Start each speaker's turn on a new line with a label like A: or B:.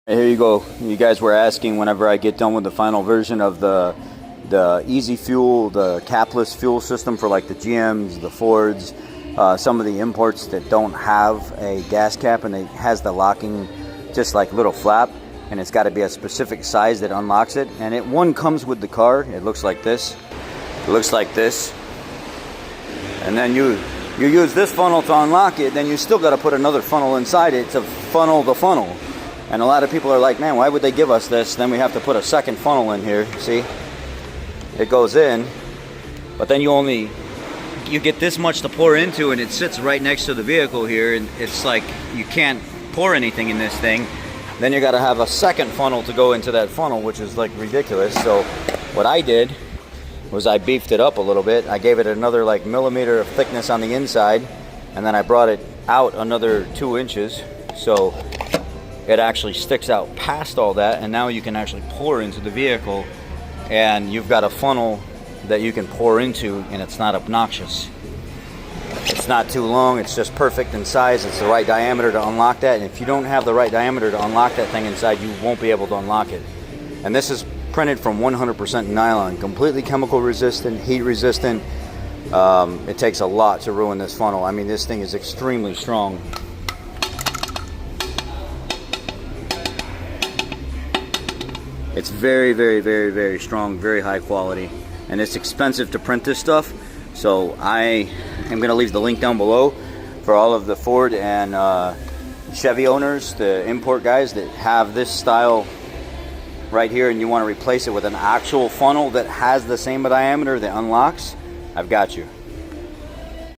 A: Here you go. You guys were asking whenever I get done with the final version of the Easy Fuel, the Capless fuel system for like the GMs, the Fords, some of the imports that don't have a gas cap and it has the locking just like little flap, and it's got to be a specific size that unlocks it. And one comes with the car. It looks like this. It looks like this. And then you use this funnel to unlock it. Then you still got to put another funnel inside it to funnel the funnel. And a lot of people are like, man, why would they give us this? Then we have to put a second funnel in here. See? It goes in, but then you get this much to pour into, and it sits right next to the vehicle here, and it's like you can't pour anything in this thing. Then you got to have a second funnel to go into that funnel, which is like ridiculous. So what I did was I beefed it up a little bit. I gave it another like millimeter of thickness on the inside, and then I brought it out another 2 inches. So it actually sticks out past all that, and now you can actually pour into the vehicle, and you've got a funnel that you can pour into, and it's not obnoxious. It's not too long, it's just perfect in size. It's the right diameter to unlock that, and if you don't have the right diameter to unlock that thing inside, you won't be able to unlock it. And this is printed from 100% nylon, completely chemical resistant, heat resistant. It takes a lot to ruin this funnel. I mean, this thing is extremely strong. It's very, very, very, very strong, very high quality, and it's expensive to print this stuff. So I am going to leave the link down below for all of the Ford and Chevy owners, the import guys that have this style right here, and you want to replace it with an actual funnel that has the same diameter that unlocks. I've got you.